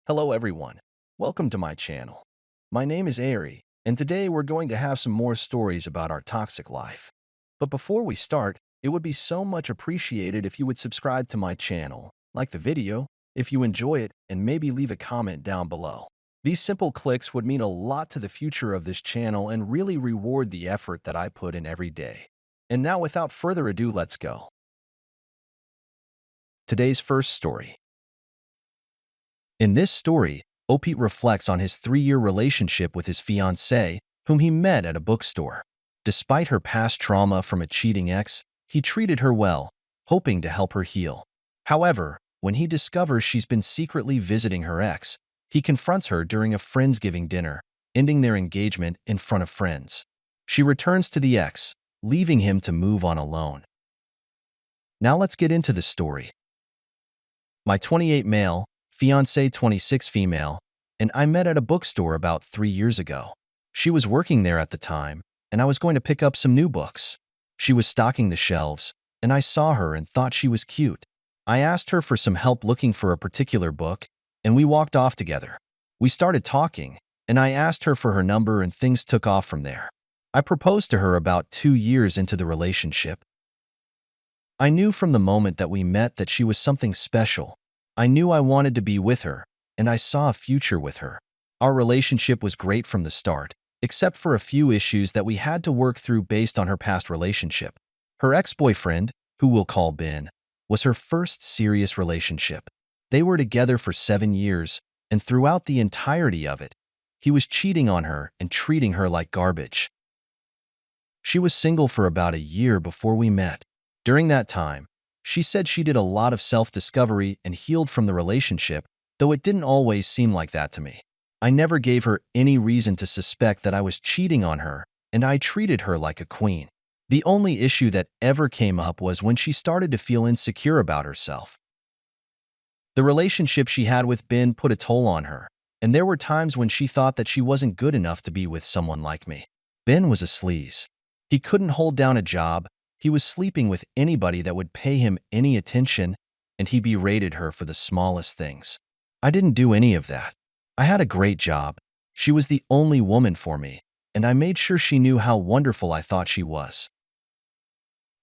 Hello everyone, welcome to my channel. My name is Ari, and today we're going to have some more stories about our toxic life. But before we start, it would be so much appreciated if you would subscribe to my channel, like the video, if you enjoy it, and maybe leave a comment down below. These simple clicks would mean a lot to the future of this channel and really reward the effort that I put in every day. And now without further ado, let's go. Today's first story. In this story, Opie reflects on his 3-year relationship with his fiancée, whom he met at a bookstore. Despite her past trauma from a cheating ex, he treated her well, hoping to help her heal. However, when he discovers she's been secretly visiting her ex, he confronts her during a Friendsgiving dinner, ending their engagement in front of friends. She returns to the ex, leaving him to move on alone. Now let's get into the story. My 28 male, fiancée 26 female, and I met at a bookstore about 3 years ago. She was working there at the time, and I was going to pick up some new books. She was stocking the shelves, and I saw her and thought she was cute. I asked her for some help looking for a particular book, and we walked off together. We started talking, and I asked her for her number and things took off from there. I proposed to her about 2 years into the relationship. I knew from the moment that we met that she was something special. I knew I wanted to be with her, and I saw a future with her. Our relationship was great from the start, except for a few issues that we had to work through based on her past relationship. Her ex-boyfriend, who we'll call Ben, was her first serious relationship. They were together for 7 years, and throughout the entirety of it, he was cheating on her and treating her like garbage. She was single for about a year before we met. During that time, she said she did a lot of self-discovery and healed from the relationship, though it didn't always seem like that to me. I never gave her any reason to suspect that I was cheating on her, and I treated her like a queen. The only issue that ever came up was when she started to feel insecure about herself. The relationship she had with Ben put a toll on her, and there were times when she thought that she wasn't good enough to be with someone like me. Ben was a sleaze. He couldn't hold down a job. He was sleeping with anybody that would pay him any attention, and he berated her for the smallest things. I didn't do any of that. I had a great job. She was the only woman for me, and I made sure she knew how wonderful I thought she was.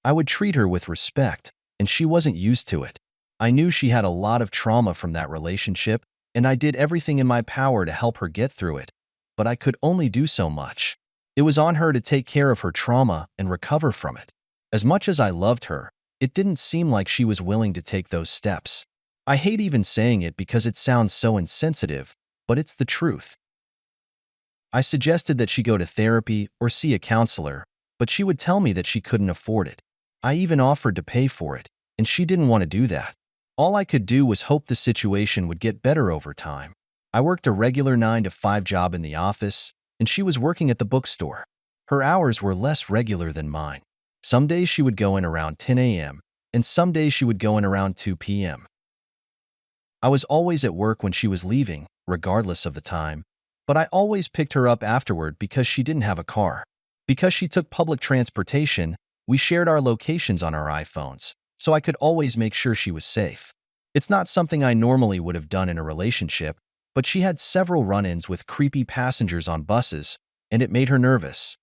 I would treat her with respect, and she wasn't used to it. I knew she had a lot of trauma from that relationship, and I did everything in my power to help her get through it, but I could only do so much. It was on her to take care of her trauma and recover from it. As much as I loved her, it didn't seem like she was willing to take those steps. I hate even saying it because it sounds so insensitive, but it's the truth. I suggested that she go to therapy or see a counselor, but she would tell me that she couldn't afford it. I even offered to pay for it, and she didn't want to do that. All I could do was hope the situation would get better over time. I worked a regular 9-to-5 job in the office, and she was working at the bookstore. Her hours were less regular than mine. Some days she would go in around 10 a.m., and some days she would go in around 2 p.m. I was always at work when she was leaving, regardless of the time, but I always picked her up afterward because she didn't have a car. Because she took public transportation, we shared our locations on our iPhones, so I could always make sure she was safe. It's not something I normally would have done in a relationship, but she had several run-ins with creepy passengers on buses, and it made her nervous.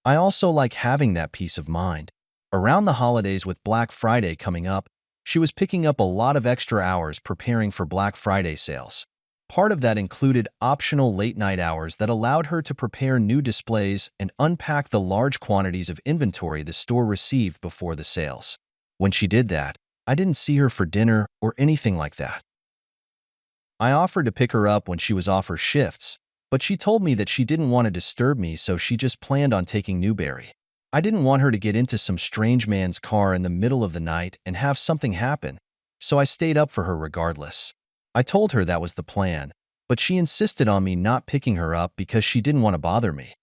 I also like having that peace of mind. Around the holidays with Black Friday coming up, she was picking up a lot of extra hours preparing for Black Friday sales. Part of that included optional late-night hours that allowed her to prepare new displays and unpack the large quantities of inventory the store received before the sales. When she did that, I didn't see her for dinner or anything like that. I offered to pick her up when she was off her shifts, but she told me that she didn't want to disturb me, so she just planned on taking Newberry. I didn't want her to get into some strange man's car in the middle of the night and have something happen, so I stayed up for her regardless. I told her that was the plan, but she insisted on me not picking her up because she didn't want to bother me.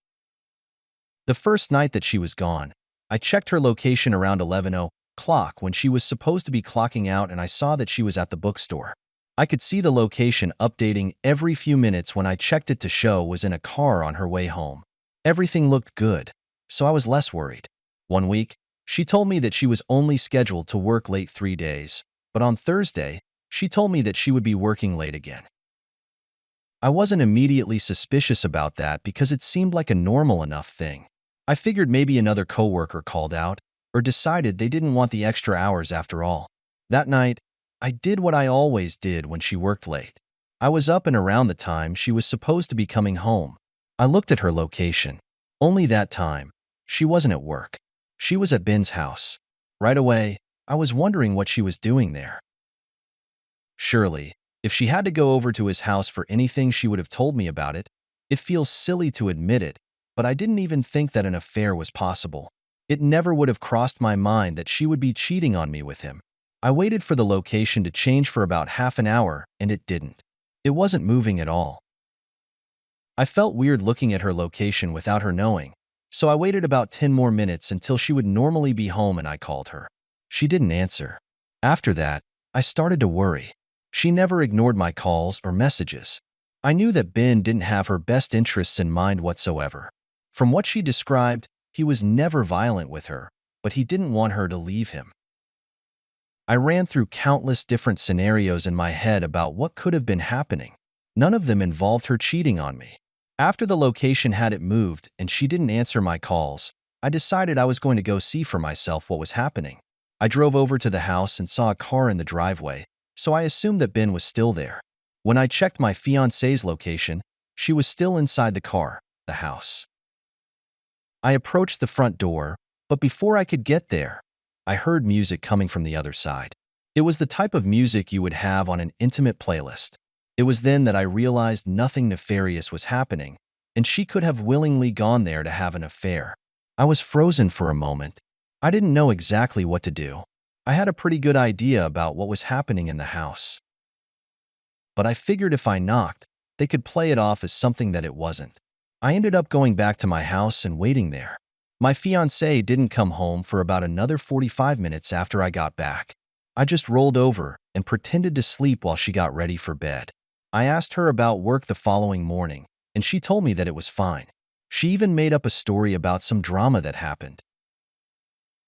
The first night that she was gone, I checked her location around 11 o'clock when she was supposed to be clocking out, and I saw that she was at the bookstore. I could see the location updating every few minutes when I checked it to show was in a car on her way home. Everything looked good, so I was less worried. One week, she told me that she was only scheduled to work late 3 days, but on Thursday, She told me that she would be working late again. I wasn't immediately suspicious about that because it seemed like a normal enough thing. I figured maybe another coworker called out or decided they didn't want the extra hours after all. That night, I did what I always did when she worked late. I was up and around the time she was supposed to be coming home. I looked at her location. Only that time, she wasn't at work. She was at Ben's house. Right away, I was wondering what she was doing there. Surely, if she had to go over to his house for anything, she would have told me about it. It feels silly to admit it, but I didn't even think that an affair was possible. It never would have crossed my mind that she would be cheating on me with him. I waited for the location to change for about half an hour, and it didn't. It wasn't moving at all. I felt weird looking at her location without her knowing, so I waited about 10 more minutes until she would normally be home and I called her. She didn't answer. After that, I started to worry. She never ignored my calls or messages. I knew that Ben didn't have her best interests in mind whatsoever. From what she described, he was never violent with her, but he didn't want her to leave him. I ran through countless different scenarios in my head about what could have been happening. None of them involved her cheating on me. After the location had it moved and she didn't answer my calls, I decided I was going to go see for myself what was happening. I drove over to the house and saw a car in the driveway, so I assumed that Ben was still there. When I checked my fiancée's location, she was still inside the car, the house. I approached the front door, but before I could get there, I heard music coming from the other side. It was the type of music you would have on an intimate playlist. It was then that I realized nothing nefarious was happening, and she could have willingly gone there to have an affair. I was frozen for a moment. I didn't know exactly what to do. I had a pretty good idea about what was happening in the house. But I figured if I knocked, they could play it off as something that it wasn't. I ended up going back to my house and waiting there. My fiancée didn't come home for about another 45 minutes after I got back. I just rolled over and pretended to sleep while she got ready for bed. I asked her about work the following morning, and she told me that it was fine. She even made up a story about some drama that happened.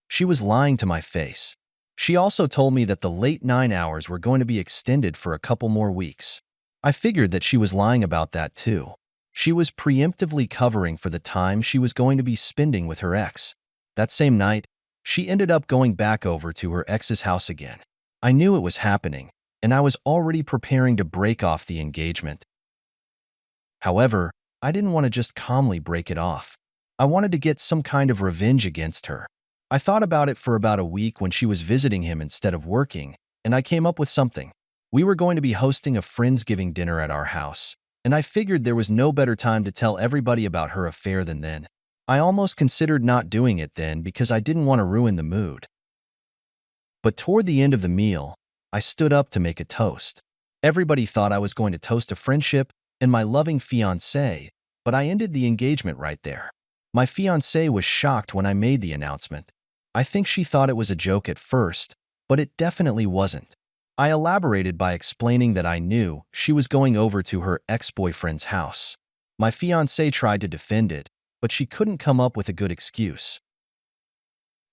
She was lying to my face. She also told me that the late 9 hours were going to be extended for a couple more weeks. I figured that she was lying about that too. She was preemptively covering for the time she was going to be spending with her ex. That same night, she ended up going back over to her ex's house again. I knew it was happening, and I was already preparing to break off the engagement. However, I didn't want to just calmly break it off. I wanted to get some kind of revenge against her. I thought about it for about a week when she was visiting him instead of working, and I came up with something. We were going to be hosting a Friendsgiving dinner at our house, and I figured there was no better time to tell everybody about her affair than then. I almost considered not doing it then because I didn't want to ruin the mood. But toward the end of the meal, I stood up to make a toast. Everybody thought I was going to toast a friendship and my loving fiancé, but I ended the engagement right there. My fiancé was shocked when I made the announcement. I think she thought it was a joke at first, but it definitely wasn't. I elaborated by explaining that I knew she was going over to her ex-boyfriend's house. My fiancé tried to defend it, but she couldn't come up with a good excuse.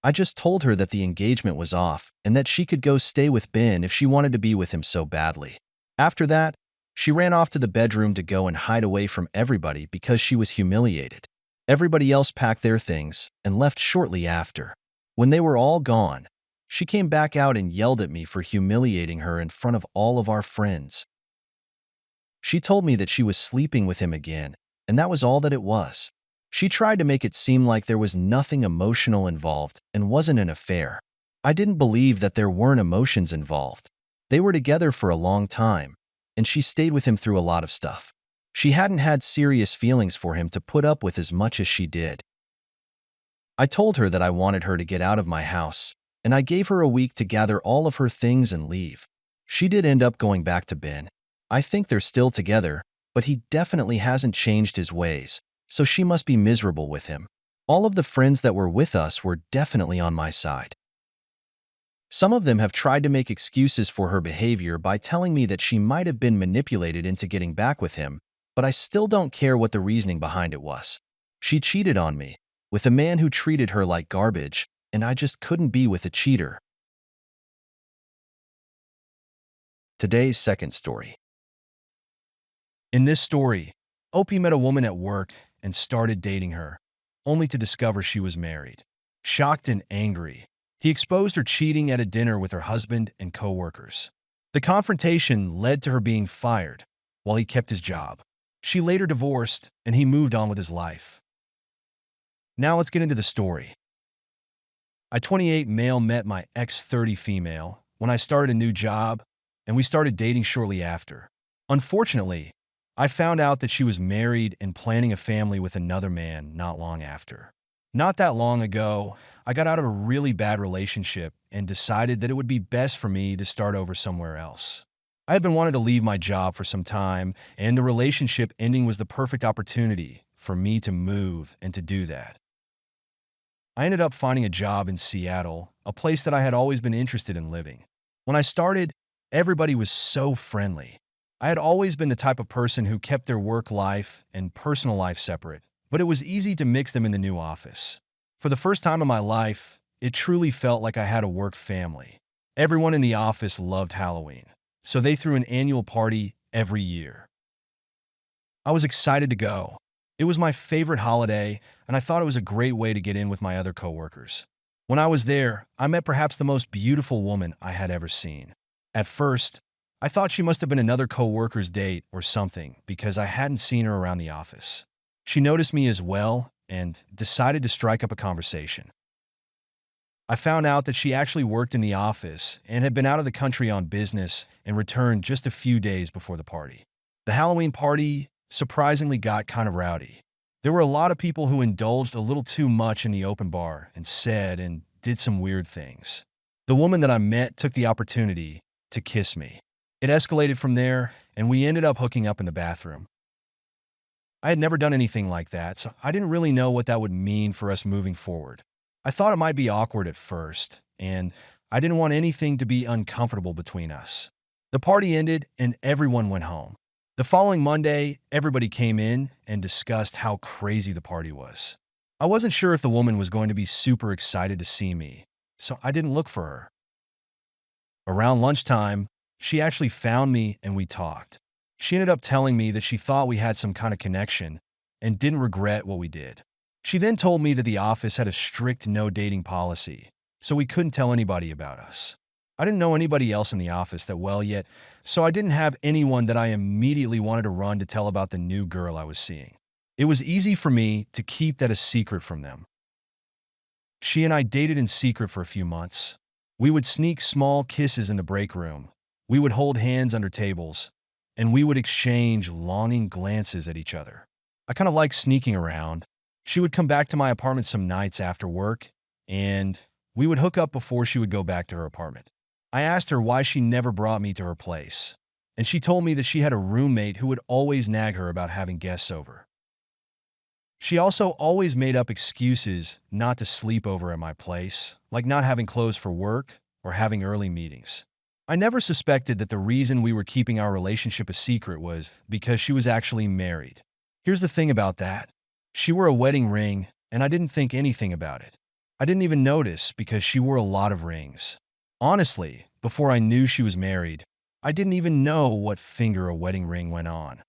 I just told her that the engagement was off and that she could go stay with Ben if she wanted to be with him so badly. After that, she ran off to the bedroom to go and hide away from everybody because she was humiliated. Everybody else packed their things and left shortly after. When they were all gone, she came back out and yelled at me for humiliating her in front of all of our friends. She told me that she was sleeping with him again, and that was all that it was. She tried to make it seem like there was nothing emotional involved and wasn't an affair. I didn't believe that there weren't emotions involved. They were together for a long time, and she stayed with him through a lot of stuff. She hadn't had serious feelings for him to put up with as much as she did. I told her that I wanted her to get out of my house, and I gave her a week to gather all of her things and leave. She did end up going back to Ben. I think they're still together, but he definitely hasn't changed his ways, so she must be miserable with him. All of the friends that were with us were definitely on my side. Some of them have tried to make excuses for her behavior by telling me that she might have been manipulated into getting back with him, but I still don't care what the reasoning behind it was. She cheated on me, with a man who treated her like garbage, and I just couldn't be with a cheater. Today's second story. In this story, Opie met a woman at work and started dating her, only to discover she was married. Shocked and angry, he exposed her cheating at a dinner with her husband and coworkers. The confrontation led to her being fired, while he kept his job. She later divorced, and he moved on with his life. Now let's get into the story. I, 28 male, met my ex 30 female when I started a new job, and we started dating shortly after. Unfortunately, I found out that she was married and planning a family with another man not long after. Not that long ago, I got out of a really bad relationship and decided that it would be best for me to start over somewhere else. I had been wanting to leave my job for some time, and the relationship ending was the perfect opportunity for me to move and to do that. I ended up finding a job in Seattle, a place that I had always been interested in living. When I started, everybody was so friendly. I had always been the type of person who kept their work life and personal life separate, but it was easy to mix them in the new office. For the first time in my life, it truly felt like I had a work family. Everyone in the office loved Halloween, so they threw an annual party every year. I was excited to go. It was my favorite holiday, and I thought it was a great way to get in with my other coworkers. When I was there, I met perhaps the most beautiful woman I had ever seen. At first, I thought she must have been another coworker's date or something because I hadn't seen her around the office. She noticed me as well and decided to strike up a conversation. I found out that she actually worked in the office and had been out of the country on business and returned just a few days before the party. The Halloween party surprisingly got kind of rowdy. There were a lot of people who indulged a little too much in the open bar and said and did some weird things. The woman that I met took the opportunity to kiss me. It escalated from there, and we ended up hooking up in the bathroom. I had never done anything like that, so I didn't really know what that would mean for us moving forward. I thought it might be awkward at first, and I didn't want anything to be uncomfortable between us. The party ended, and everyone went home. The following Monday, everybody came in and discussed how crazy the party was. I wasn't sure if the woman was going to be super excited to see me, so I didn't look for her. Around lunchtime, she actually found me and we talked. She ended up telling me that she thought we had some kind of connection and didn't regret what we did. She then told me that the office had a strict no dating policy, so we couldn't tell anybody about us. I didn't know anybody else in the office that well yet, so I didn't have anyone that I immediately wanted to run to tell about the new girl I was seeing. It was easy for me to keep that a secret from them. She and I dated in secret for a few months. We would sneak small kisses in the break room. We would hold hands under tables, and we would exchange longing glances at each other. I kind of liked sneaking around. She would come back to my apartment some nights after work, and we would hook up before she would go back to her apartment. I asked her why she never brought me to her place, and she told me that she had a roommate who would always nag her about having guests over. She also always made up excuses not to sleep over at my place, like not having clothes for work or having early meetings. I never suspected that the reason we were keeping our relationship a secret was because she was actually married. Here's the thing about that. She wore a wedding ring, and I didn't think anything about it. I didn't even notice because she wore a lot of rings. Honestly, before I knew she was married, I didn't even know what finger a wedding ring went on.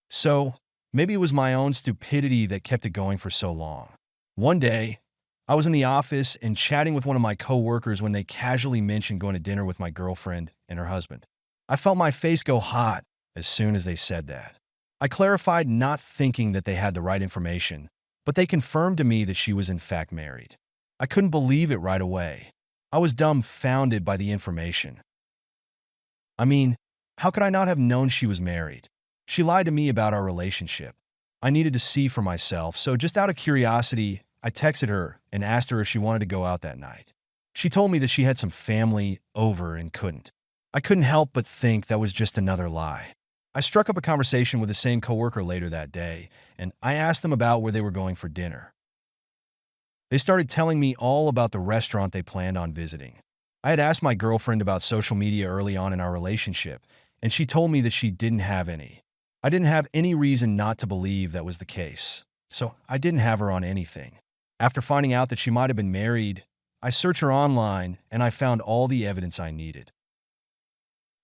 So, maybe it was my own stupidity that kept it going for so long. One day, I was in the office and chatting with one of my coworkers when they casually mentioned going to dinner with my girlfriend and her husband. I felt my face go hot as soon as they said that. I clarified not thinking that they had the right information, but they confirmed to me that she was in fact married. I couldn't believe it right away. I was dumbfounded by the information. I mean, how could I not have known she was married? She lied to me about our relationship. I needed to see for myself, so just out of curiosity, I texted her and asked her if she wanted to go out that night. She told me that she had some family over and couldn't. I couldn't help but think that was just another lie. I struck up a conversation with the same coworker later that day, and I asked them about where they were going for dinner. They started telling me all about the restaurant they planned on visiting. I had asked my girlfriend about social media early on in our relationship, and she told me that she didn't have any. I didn't have any reason not to believe that was the case, so I didn't have her on anything. After finding out that she might have been married, I searched her online and I found all the evidence I needed.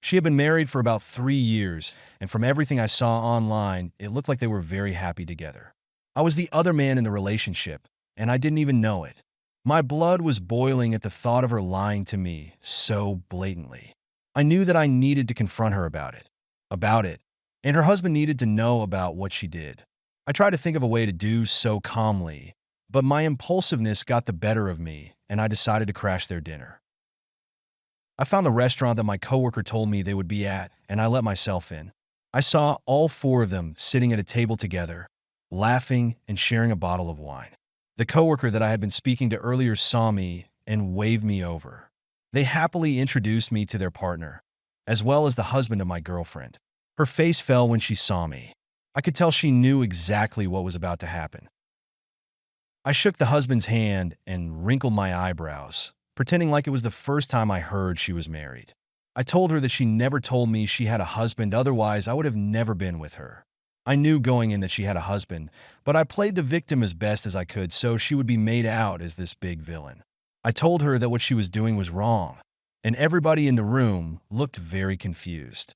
She had been married for about 3 years, and from everything I saw online, it looked like they were very happy together. I was the other man in the relationship, and I didn't even know it. My blood was boiling at the thought of her lying to me so blatantly. I knew that I needed to confront her about it, and her husband needed to know about what she did. I tried to think of a way to do so calmly, but my impulsiveness got the better of me, and I decided to crash their dinner. I found the restaurant that my coworker told me they would be at, and I let myself in. I saw all four of them sitting at a table together, laughing and sharing a bottle of wine. The coworker that I had been speaking to earlier saw me and waved me over. They happily introduced me to their partner, as well as the husband of my girlfriend. Her face fell when she saw me. I could tell she knew exactly what was about to happen. I shook the husband's hand and wrinkled my eyebrows, pretending like it was the first time I heard she was married. I told her that she never told me she had a husband, otherwise I would have never been with her. I knew going in that she had a husband, but I played the victim as best as I could so she would be made out as this big villain. I told her that what she was doing was wrong, and everybody in the room looked very confused.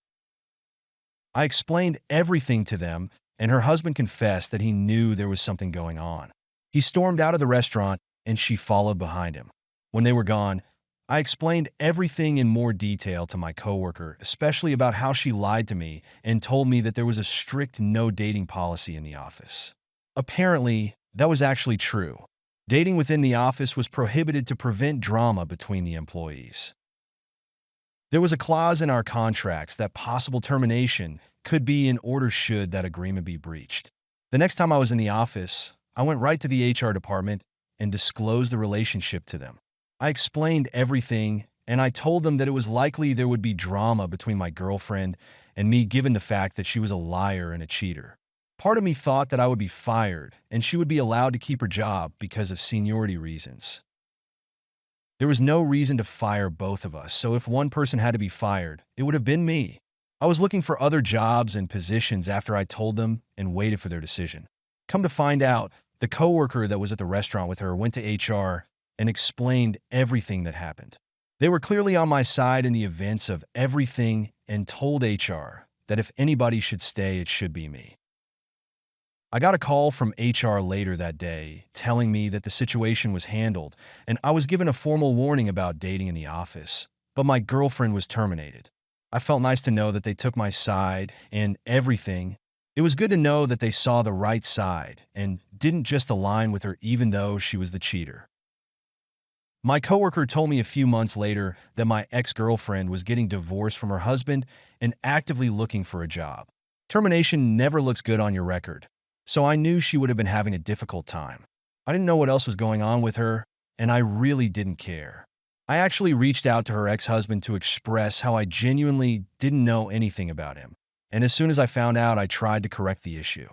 I explained everything to them, and her husband confessed that he knew there was something going on. He stormed out of the restaurant, and she followed behind him. When they were gone, I explained everything in more detail to my coworker, especially about how she lied to me and told me that there was a strict no-dating policy in the office. Apparently, that was actually true. Dating within the office was prohibited to prevent drama between the employees. There was a clause in our contracts that possible termination could be in order should that agreement be breached. The next time I was in the office, I went right to the HR department and disclosed the relationship to them. I explained everything, and I told them that it was likely there would be drama between my girlfriend and me given the fact that she was a liar and a cheater. Part of me thought that I would be fired and she would be allowed to keep her job because of seniority reasons. There was no reason to fire both of us, so if one person had to be fired, it would have been me. I was looking for other jobs and positions after I told them and waited for their decision. Come to find out, the coworker that was at the restaurant with her went to HR and explained everything that happened. They were clearly on my side in the events of everything and told HR that if anybody should stay, it should be me. I got a call from HR later that day telling me that the situation was handled and I was given a formal warning about dating in the office, but my girlfriend was terminated. I felt nice to know that they took my side and everything. It was good to know that they saw the right side and didn't just align with her even though she was the cheater. My coworker told me a few months later that my ex-girlfriend was getting divorced from her husband and actively looking for a job. Termination never looks good on your record, so I knew she would have been having a difficult time. I didn't know what else was going on with her, and I really didn't care. I actually reached out to her ex-husband to express how I genuinely didn't know anything about him, and as soon as I found out, I tried to correct the issue.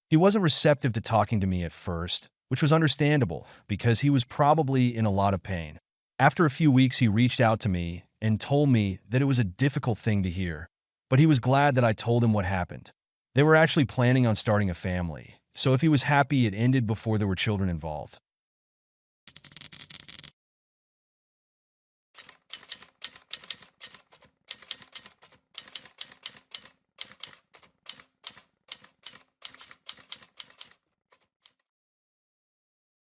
He wasn't receptive to talking to me at first, which was understandable because he was probably in a lot of pain. After a few weeks, he reached out to me and told me that it was a difficult thing to hear, but he was glad that I told him what happened. They were actually planning on starting a family, so if he was happy it ended before there were children involved.